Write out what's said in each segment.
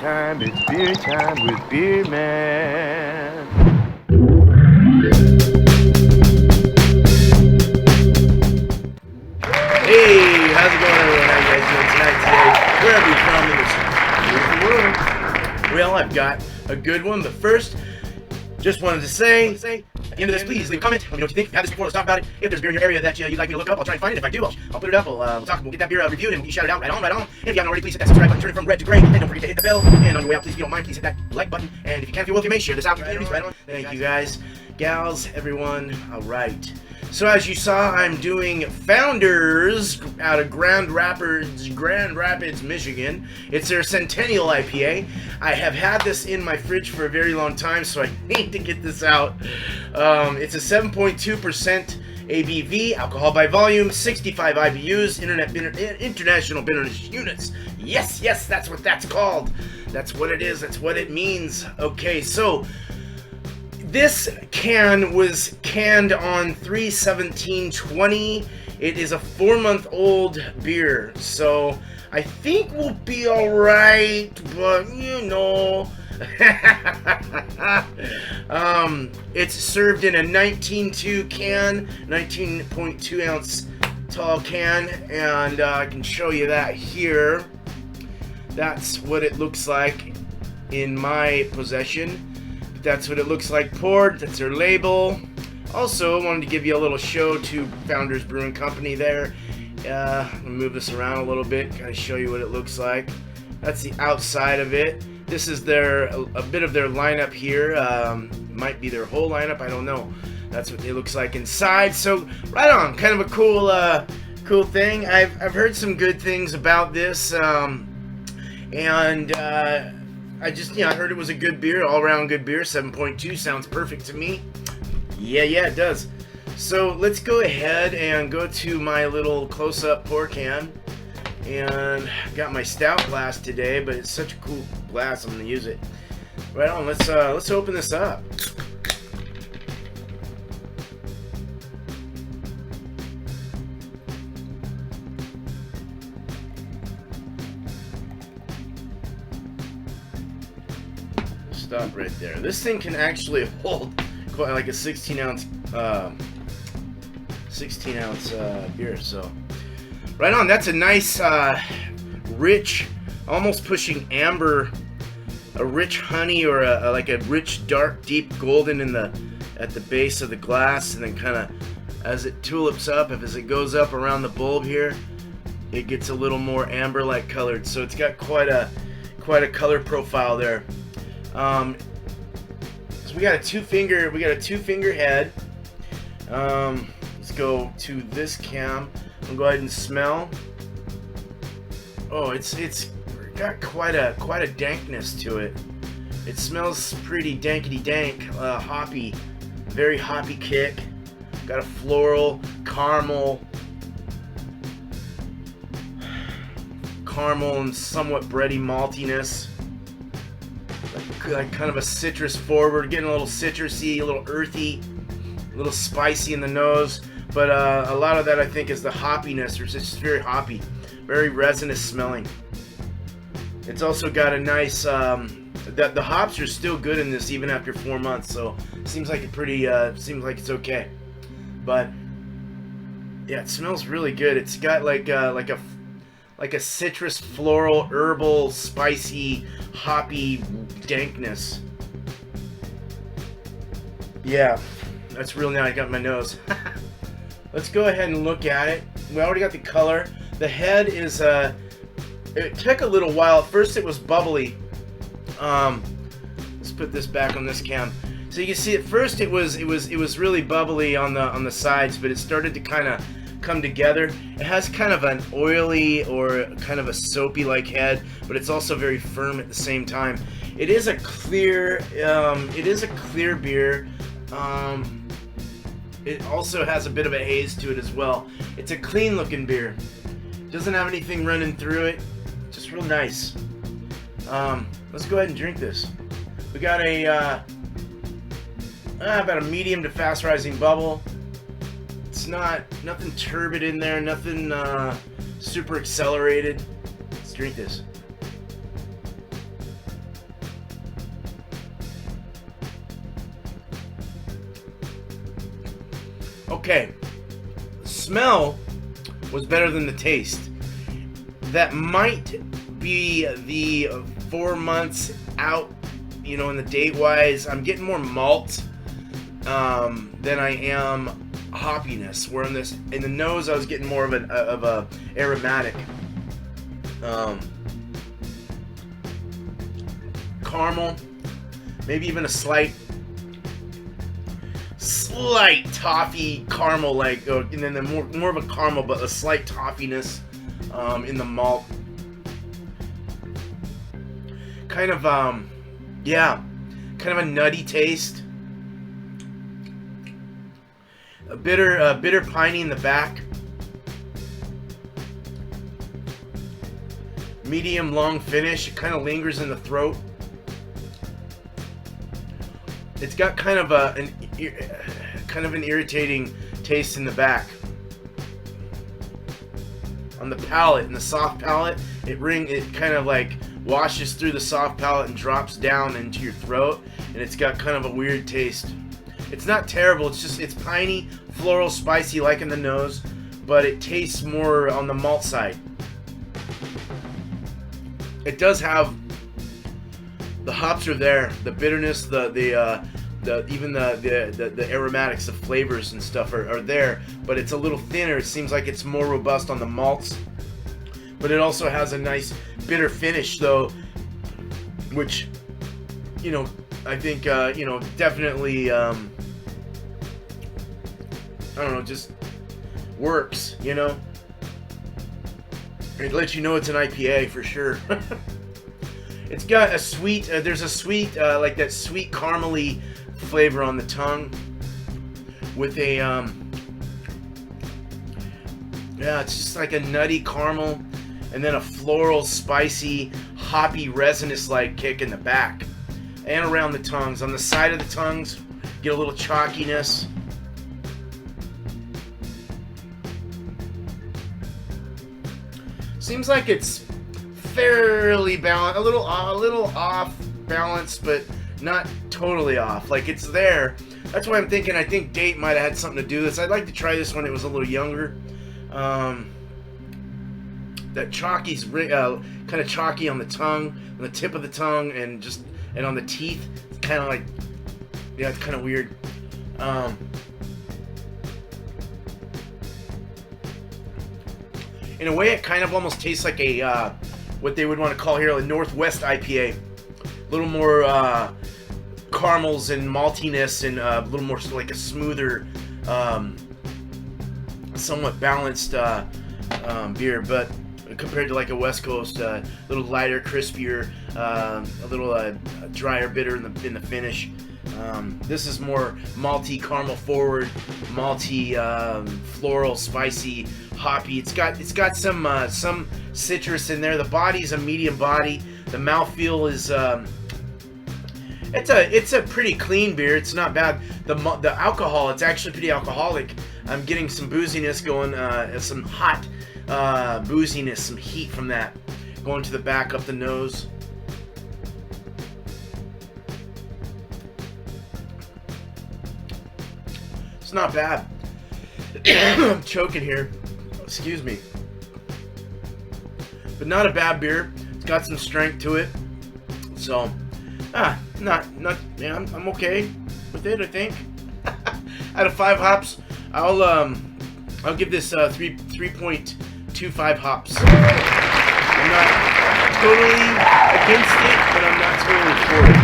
It's beer time with Beer Man. Hey, how's it going, everyone? How you guys doing tonight, today? Wherever you're from in this beautiful world. Well, I've got a good one, but first, just wanted to say, at the end of this, please leave a comment. Let me know what you think. If you've had this before, let's talk about it. If there's beer in your area that you'd like me to look up, I'll try and find it. If I do, I'll put it up. We'll talk. We'll get that beer reviewed, and you shout it out right on. And if you haven't already, please hit that subscribe button, turn it from red to gray, and don't forget to hit the bell. And on your way out, please, if you don't mind, please hit that like button. And if you can, if you will, if you may, share this out in your communities. Right on. Thank you, guys, gals, everyone. All right. So as you saw, I'm doing Founders out of Grand Rapids, Michigan. It's their Centennial IPA. I have had this in my fridge for a very long time, so I need to get this out. It's a 7.2% ABV, alcohol by volume, 65 IBUs, international bitterness units. Yes, that's what that's called. That's what it is. That's what it means. Okay, so this can was canned on 3/17/20. It is a 4-month-old beer, so I think we'll be all right. But you know, it's served in a 19.2 can, 19.2 ounce tall can, and I can show you that here. That's what it looks like in my possession. That's what it looks like poured. That's their label. Also, I wanted to give you a little show to Founders Brewing Company there. Let me move this around a little bit, kind of show you what it looks like. That's the outside of it. This is a bit of their lineup here. Might be their whole lineup, I don't know. That's what it looks like inside. So, right on, kind of a cool thing. I've heard some good things about this, I heard it was a good beer, all-around good beer. 7.2 sounds perfect to me. Yeah, it does. So let's go ahead and go to my little close-up pour can. And I got my stout glass today, but it's such a cool glass, I'm gonna use it. Right on. Let's open this up. Stop right there. This thing can actually hold quite like a 16 ounce beer. So right on. That's a nice rich, almost pushing amber, a rich honey, or like a rich dark deep golden at the base of the glass, and then kind of as it tulips up, as it goes up around the bulb here, it gets a little more amber like colored. So it's got quite a color profile there. So we got a two finger head. Let's go to this cam. I'll go ahead and smell. Oh, it's got quite a dankness to it. It smells pretty dankety dank, hoppy, very hoppy kick. Got a floral, caramel and somewhat bready maltiness. Like kind of a citrus forward, getting a little citrusy, a little earthy, a little spicy in the nose, but a lot of that I think is the hoppiness. It's just very hoppy, very resinous smelling. It's also got a nice the hops are still good in this even after 4 months, so it seems like it's okay. But yeah, it smells really good. It's got like a citrus, floral, herbal, spicy, hoppy dankness. Yeah, that's really nice. I got my nose. Let's go ahead and look at it. We already got the color. The head is it took a little while. At first it was bubbly. Let's put this back on this cam. So you can see at first it was really bubbly on the sides, but it started to kind of come together. It has kind of an oily or kind of a soapy like head, but it's also very firm at the same time. It is a clear beer. It also has a bit of a haze to it as well. It's a clean looking beer. It doesn't have anything running through it. Just real nice. Let's go ahead and drink this. We got about a medium to fast rising bubble. It's nothing turbid in there, nothing super accelerated. Let's drink this. Okay, the smell was better than the taste. That might be the 4 months out, you know, in the date wise. I'm getting more malt than I am hoppiness. Where in the nose, I was getting more of a aromatic caramel, maybe even a slight toffee caramel, like, and then more of a caramel, but a slight toffiness in the malt. Kind of kind of a nutty taste. A bitter piney in the back. Medium long finish. It kind of lingers in the throat. It's got kind of an irritating taste in the back. On the palate, in the soft palate, it kind of like washes through the soft palate and drops down into your throat, and it's got kind of a weird taste. It's not terrible. It's piney, floral, spicy, like in the nose, but it tastes more on the malt side. It does have the hops are there, the bitterness, the aromatics, the flavors and stuff are there, but it's a little thinner. It seems like it's more robust on the malts, but it also has a nice bitter finish, though, which, you know, I think, you know, definitely, I don't know, just works, you know. It lets you know it's an IPA for sure. It's got a sweet, there's a sweet, like that sweet caramely flavor on the tongue with a, yeah, it's just like a nutty caramel and then a floral, spicy, hoppy, resinous-like kick in the back and around the tongues. On the side of the tongues, get a little chalkiness. Seems like it's fairly balanced, a little off balance, but not totally off. Like, it's there. That's why I'm thinking, I think date might have had something to do with this. I'd like to try this when it was a little younger. That chalky's kind of chalky on the tongue, on the tip of the tongue, and on the teeth. It's kind of like, yeah, it's kind of weird. In a way, it kind of almost tastes like a what they would want to call here a Northwest IPA. A little more caramels and maltiness, and a little more like a smoother, somewhat balanced beer, but compared to like a West Coast, a little lighter, crispier, a little drier, bitter in the finish. This is more malty, caramel forward, malty, floral, spicy, hoppy. It's got some citrus in there. The body's a medium body. The mouthfeel is it's a pretty clean beer. It's not bad. The alcohol, it's actually pretty alcoholic. I'm getting some booziness going, some hot booziness, some heat from that going to the back, up the nose. It's not bad. I'm choking here. Excuse me. But not a bad beer. It's got some strength to it. So, not yeah, I'm okay with it, I think. Out of 5 hops, I'll give this 3.25 hops. I'm not totally against it, but I'm not totally for it.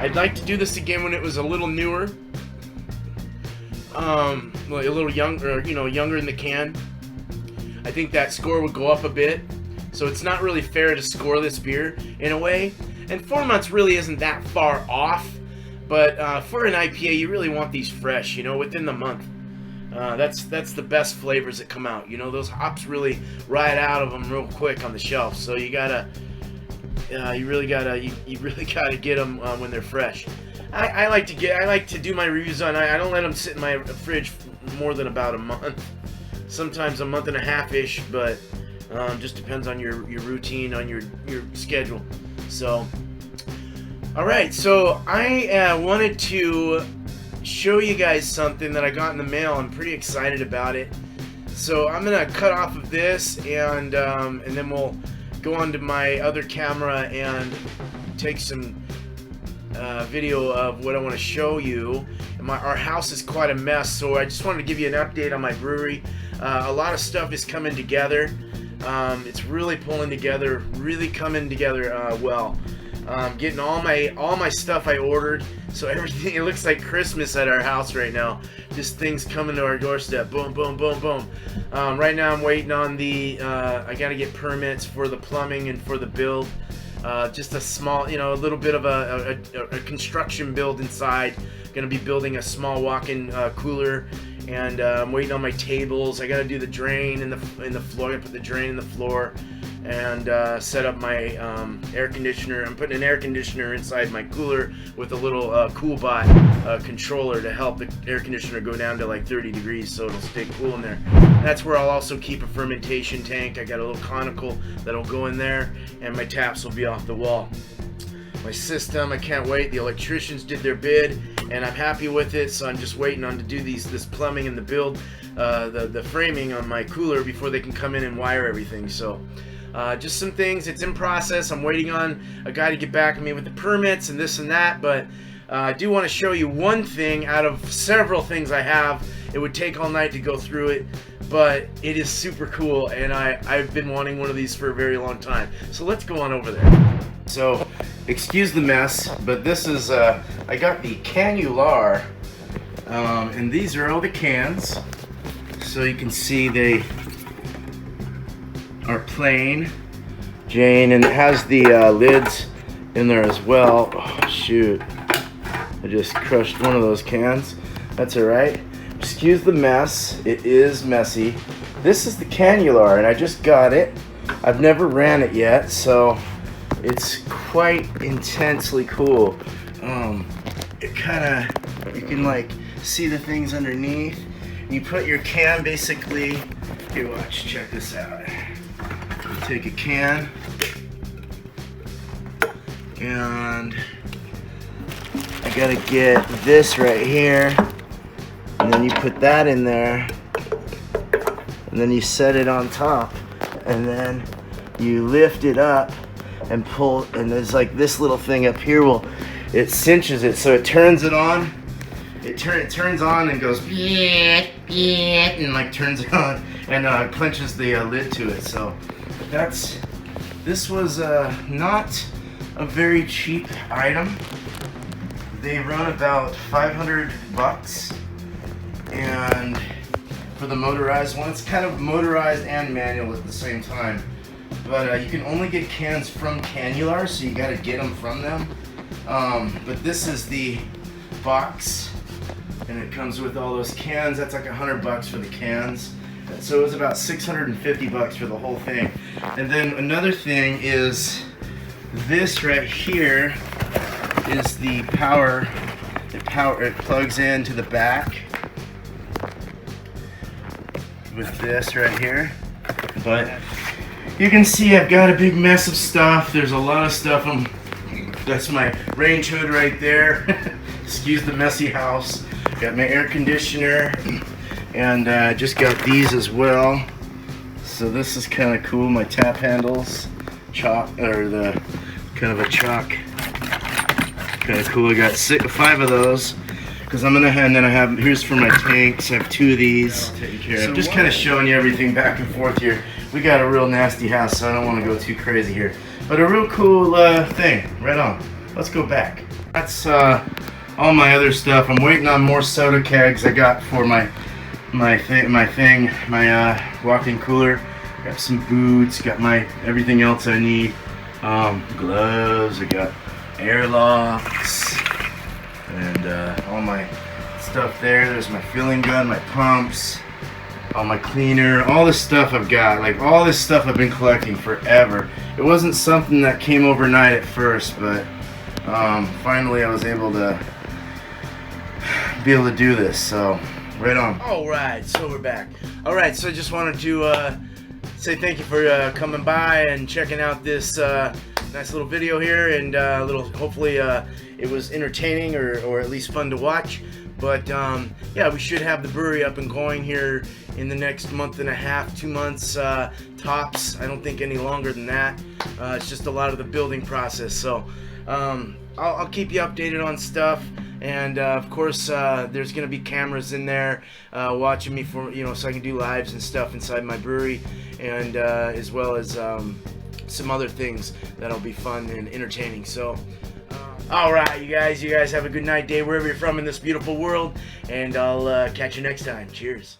I'd like to do this again when it was a little newer. Like a little younger, younger in the can. I think that score would go up a bit. So it's not really fair to score this beer in a way. And 4 months really isn't that far off. But for an IPA, you really want these fresh, within the month. That's the best flavors that come out. Those hops really ride out of them real quick on the shelf. So you really gotta get them when they're fresh. I like to do my reviews on. I don't let them sit in my fridge more than about a month. Sometimes a month and a half ish, but just depends on your routine, on your schedule. So, all right. So I wanted to show you guys something that I got in the mail. I'm pretty excited about it. So I'm gonna cut off of this, and then we'll go on to my other camera and take some video of what I want to show you. Our house is quite a mess, so I just wanted to give you an update on my brewery. A lot of stuff is coming together. It's really pulling together, really coming together well. Getting all my stuff I ordered, so everything, it looks like Christmas at our house right now. Just things coming to our doorstep, boom, boom, boom, boom. Right now I'm waiting on I gotta get permits for the plumbing and for the build. Just a small, a little bit of a construction build inside. Gonna be building a small walk-in cooler, and I'm waiting on my tables. I gotta do the drain in the floor. I gotta put the drain in the floor, and set up my air conditioner. I'm putting an air conditioner inside my cooler with a little CoolBot controller to help the air conditioner go down to like 30 degrees so it'll stay cool in there. That's where I'll also keep a fermentation tank. I got a little conical that'll go in there, and my taps will be off the wall. My system, I can't wait. The electricians did their bid, and I'm happy with it, so I'm just waiting on to do this plumbing and the build, the framing on my cooler before they can come in and wire everything. So just some things, it's in process. I'm waiting on a guy to get back to me with the permits and this and that, but I do want to show you one thing out of several things I have. It would take all night to go through it, but it is super cool, and I've been wanting one of these for a very long time. So let's go on over there. So, excuse the mess, but this is, I got the Cannular, and these are all the cans. So you can see they are plain Jane, and it has the lids in there as well. Oh shoot, I just crushed one of those cans. That's alright. Excuse the mess, it is messy. This is the Cannular, and I just got it. I've never ran it yet, so it's quite intensely cool. It kind of, you can like see the things underneath. You put your can basically, here watch, check this out. You take a can, and I gotta get this right here, and then you put that in there, and then you set it on top, and then you lift it up and pull, and there's like this little thing up here, it cinches it, so it turns it on. It turns on and goes and like turns it on, and clenches the lid to it. So this was not a very cheap item. They run about $500, and for the motorized one, it's kind of motorized and manual at the same time. But you can only get cans from Cannular, so you gotta get them from them. But this is the box, and it comes with all those cans. That's like $100 for the cans. So it was about $650 for the whole thing. And then another thing is this right here is the power. It plugs into the back with this right here. But you can see I've got a big mess of stuff. There's a lot of stuff. That's my range hood right there. Excuse the messy house. Got my air conditioner, and just got these as well. So this is kind of cool. My tap handles, the kind of a chalk. Kind of cool. I got 5 of those. Because I'm gonna, and then I have, here's for my tanks. I have 2 of these. So I'm just kind of showing you everything back and forth here. We got a real nasty house, so I don't want to go too crazy here. But a real cool thing. Right on. Let's go back. That's all my other stuff. I'm waiting on more soda kegs I got for my walk-in cooler. Got some boots. Got my everything else I need. Gloves. I got airlocks. And all my stuff there. There's my filling gun, my pumps, all my cleaner, all this stuff I've got. Like all this stuff I've been collecting forever. It wasn't something that came overnight at first, but finally I was able to do this. So right on. All right, so we're back. All right, so I just wanted to say thank you for coming by and checking out this nice little video here, and hopefully it was entertaining or at least fun to watch. But yeah, we should have the brewery up and going here in the next month and a half, 2 months tops. I don't think any longer than that. It's just a lot of the building process. So I'll keep you updated on stuff. And of course, there's gonna be cameras in there watching me for, so I can do lives and stuff inside my brewery, and as well as some other things that'll be fun and entertaining. So. All right, you guys have a good night, day, wherever you're from in this beautiful world, and I'll catch you next time. Cheers.